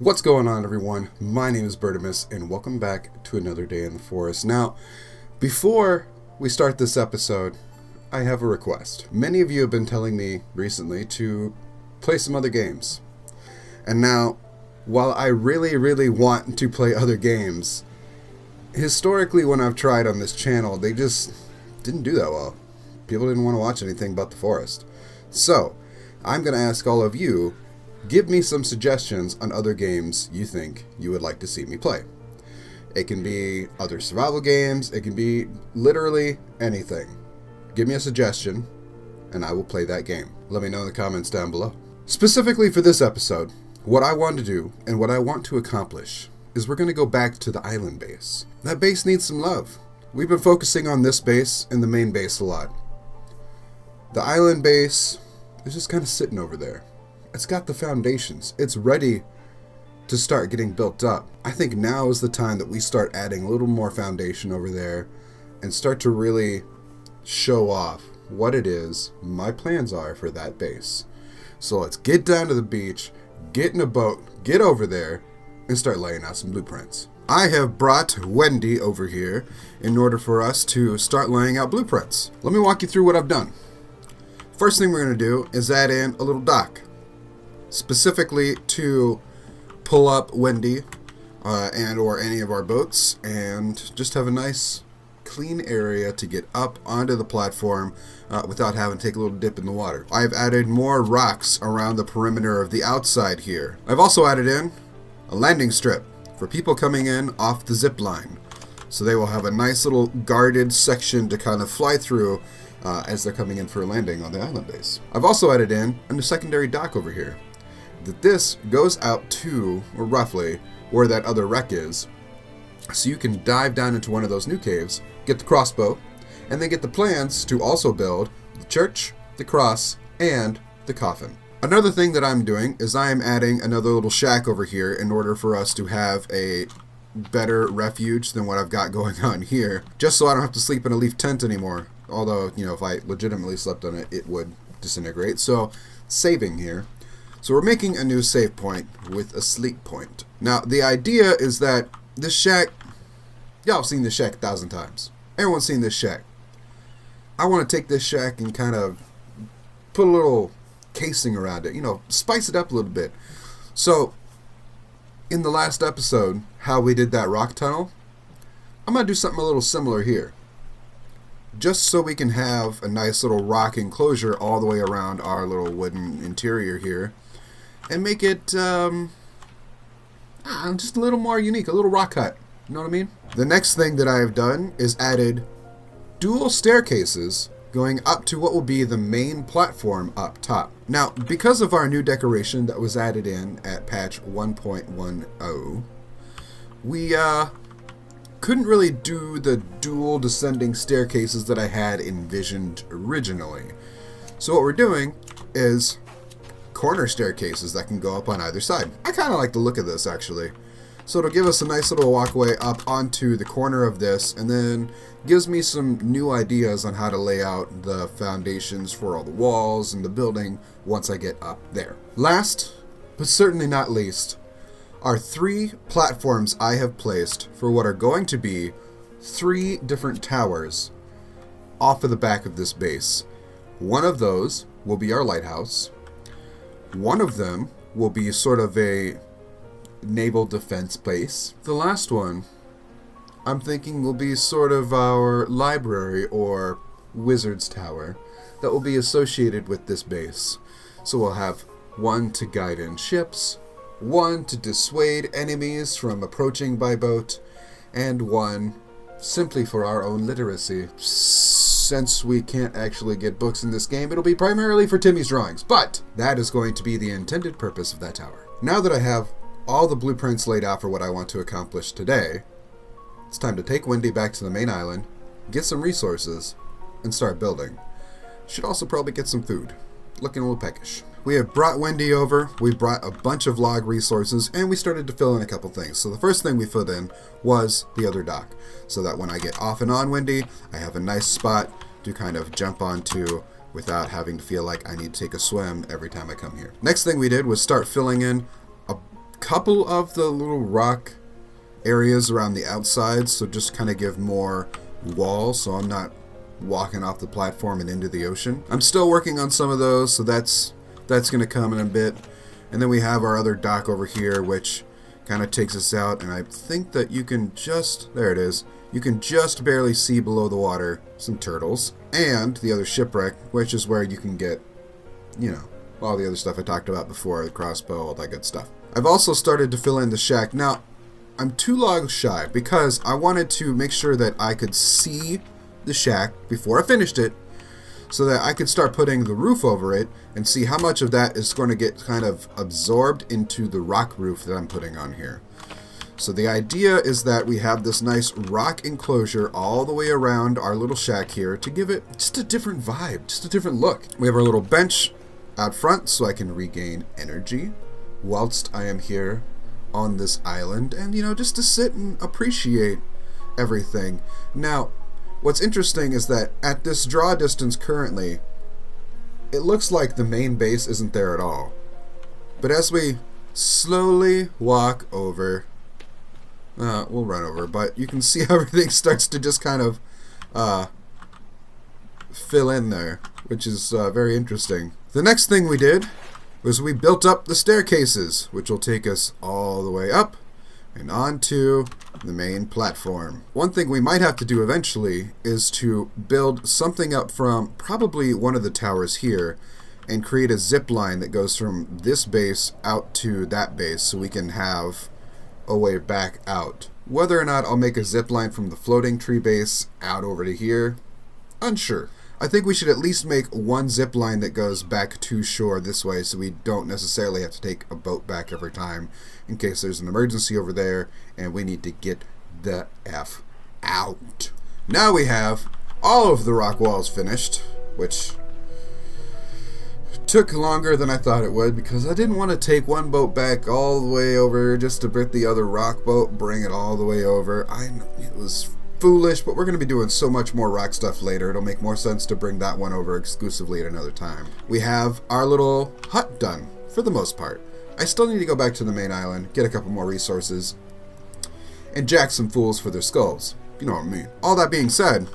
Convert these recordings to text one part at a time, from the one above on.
What's going on, everyone? My name is Bertimus, and welcome back to another day in the forest. Now, before we start this episode, I have a request. Many of you have been telling me recently to play some other games. And now, while I really want to play other games, historically when I've tried on this channel, they just didn't do that well. People didn't want to watch anything but the forest. So, I'm going to ask all of you, give me some suggestions on other games you think you would like to see me play. It can be other survival games, it can be literally anything. Give me a suggestion, and I will play that game. Let me know in the comments down below. Specifically for this episode, what I want to do, and what I want to accomplish, is we're going to go back to the island base. That base needs some love. We've been focusing on this base and the main base a lot. The island base is just kind of sitting over there. It's got the foundations. It's ready to start getting built up. I think now is the time that we start adding a little more foundation over there and start to really show off what it is my plans are for that base. So let's get down to the beach, get in a boat, get over there, and start laying out some blueprints. I have brought Wendy over here in order for us to start laying out blueprints. Let me walk you through what I've done. First thing we're going to do is add in a little dock, specifically to pull up Wendy and or any of our boats, and just have a nice clean area to get up onto the platform without having to take a little dip in the water. I've added more rocks around the perimeter of the outside here. I've also added in a landing strip for people coming in off the zip line, so they will have a nice little guarded section to kind of fly through as they're coming in for a landing on the island base. I've also added in a secondary dock over here. That this goes out to, or roughly, where that other wreck is, so you can dive down into one of those new caves, get the crossbow, and then get the plans to also build the church, the cross, and the coffin. Another thing that I'm doing is I am adding another little shack over here in order for us to have a better refuge than what I've got going on here, just so I don't have to sleep in a leaf tent anymore. Although, you know, if I legitimately slept on it, it would disintegrate. So, saving here. So we're making a new save point with a sleep point. Now, the idea is that this shack, y'all have seen this shack 1,000 times. Everyone's seen this shack. I want to take this shack and kind of put a little casing around it, you know, spice it up a little bit. So, in the last episode, how we did that rock tunnel, I'm going to do something a little similar here. Just so we can have a nice little rock enclosure all the way around our little wooden interior here. And make it just a little more unique, a little rock cut. You know what I mean? The next thing that I have done is added dual staircases going up to what will be the main platform up top. Now, because of our new decoration that was added in at patch 1.10, we couldn't really do the dual descending staircases that I had envisioned originally. So what we're doing is corner staircases that can go up on either side. I kind of like the look of this, actually. So it'll give us a nice little walkway up onto the corner of this, and then gives me some new ideas on how to lay out the foundations for all the walls and the building once I get up there. Last, but certainly not least, are 3 platforms I have placed for what are going to be 3 different towers off of the back of this base. One of those will be our lighthouse. One of them will be sort of a naval defense base. The last one, I'm thinking, will be sort of our library or wizard's tower that will be associated with this base. So we'll have one to guide in ships, one to dissuade enemies from approaching by boat, and one simply for our own literacy. Since we can't actually get books in this game, it'll be primarily for Timmy's drawings, but that is going to be the intended purpose of that tower. Now that I have all the blueprints laid out for what I want to accomplish today, it's time to take Wendy back to the main island, get some resources, and start building. Should also probably get some food. Looking a little peckish. We have brought Wendy over, we brought a bunch of log resources, and we started to fill in a couple things. So the first thing we filled in was the other dock, so that when I get off and on Wendy, I have a nice spot to kind of jump onto without having to feel like I need to take a swim every time I come here. Next thing we did was start filling in a couple of the little rock areas around the outside, so just kind of give more wall so I'm not walking off the platform and into the ocean. I'm still working on some of those, so that's going to come in a bit. And then we have our other dock over here, which kind of takes us out, and I think that you can just, there it is, you can just barely see below the water some turtles. And the other shipwreck, which is where you can get, you know, all the other stuff I talked about before, the crossbow, all that good stuff. I've also started to fill in the shack. Now, I'm 2 logs shy because I wanted to make sure that I could see the shack before I finished it, so that I could start putting the roof over it and see how much of that is going to get kind of absorbed into the rock roof that I'm putting on here. So the idea is that we have this nice rock enclosure all the way around our little shack here to give it just a different vibe, just a different look. We have our little bench out front so I can regain energy whilst I am here on this island, and, you know, just to sit and appreciate everything. Now, what's interesting is that at this draw distance currently, it looks like the main base isn't there at all. But as we slowly walk over, we'll run over, but you can see how everything starts to just kind of fill in there, which is very interesting. The next thing we did was we built up the staircases, which will take us all the way up and onto the main platform. One thing we might have to do eventually is to build something up from probably one of the towers here and create a zip line that goes from this base out to that base so we can have a way back out. Whether or not I'll make a zip line from the floating tree base out over to here, unsure. I think we should at least make one zip line that goes back to shore this way so we don't necessarily have to take a boat back every time in case there's an emergency over there and we need to get the F out. Now we have all of the rock walls finished, which took longer than I thought it would because I didn't want to take one boat back all the way over just to bring the other rock boat, bring it all the way over. It was foolish, but we're going to be doing so much more rock stuff later. It'll make more sense to bring that one over exclusively at another time. We have our little hut done, for the most part. I still need to go back to the main island, get a couple more resources, and jack some fools for their skulls. You know what I mean. All that being said,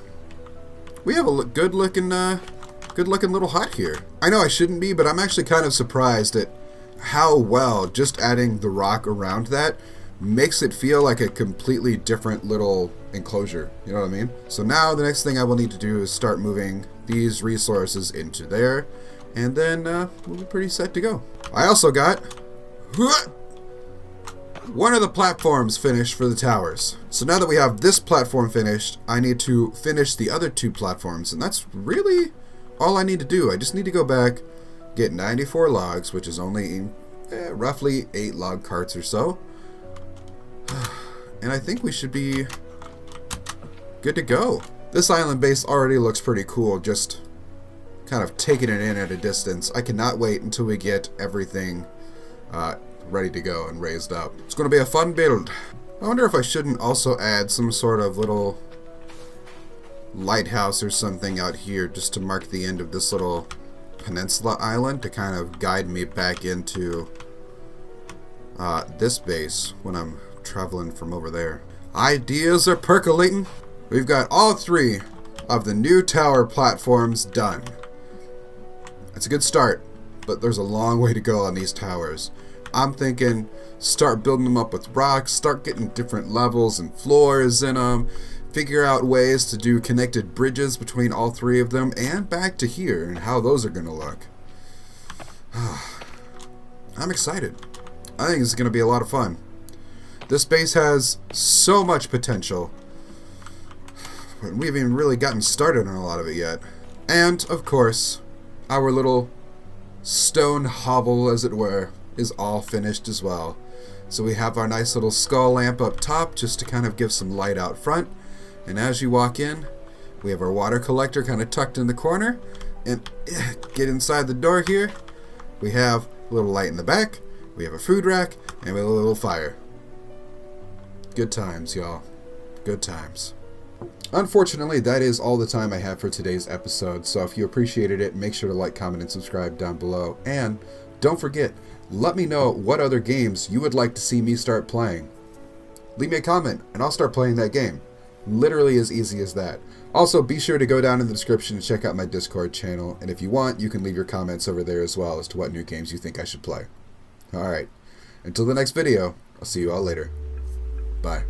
we have a good looking little hut here. I know I shouldn't be, but I'm actually kind of surprised at how well just adding the rock around that makes it feel like a completely different little enclosure. You know what I mean? So now the next thing I will need to do is start moving these resources into there, and then we'll be pretty set to go. I also got one of the platforms finished for the towers. So now that we have this platform finished, I need to finish the other 2 platforms, and that's really all I need to do. I just need to go back, get 94 logs, which is only roughly 8 log carts or so. And I think we should be good to go. This island base already looks pretty cool, just kind of taking it in at a distance. I cannot wait until we get everything ready to go and raised up. It's going to be a fun build. I wonder if I shouldn't also add some sort of little lighthouse or something out here just to mark the end of this little peninsula island to kind of guide me back into this base when I'm traveling from over there. Ideas are percolating. We've got all 3 of the new tower platforms done. It's a good start, but there's a long way to go on these towers. I'm thinking start building them up with rocks, start getting different levels and floors in them, figure out ways to do connected bridges between all 3 of them and back to here and how those are going to look. I'm excited. I think it's going to be a lot of fun. This base has so much potential. We haven't even really gotten started on a lot of it yet. And, of course, our little stone hovel, as it were, is all finished as well. So we have our nice little skull lamp up top just to kind of give some light out front. And as you walk in, we have our water collector kind of tucked in the corner. And get inside the door here, we have a little light in the back, we have a food rack, and we have a little fire. Good times, y'all. Good times. Unfortunately, that is all the time I have for today's episode, so if you appreciated it, make sure to like, comment, and subscribe down below, and Don't forget, let me know what other games you would like to see me start playing. Leave me a comment and I'll start playing that game. Literally as easy as that. Also, be sure to go down in the description and check out my Discord channel, and if you want, you can leave your comments over there as well as to what new games you think I should play. Alright, until the next video, I'll see you all later. Bye.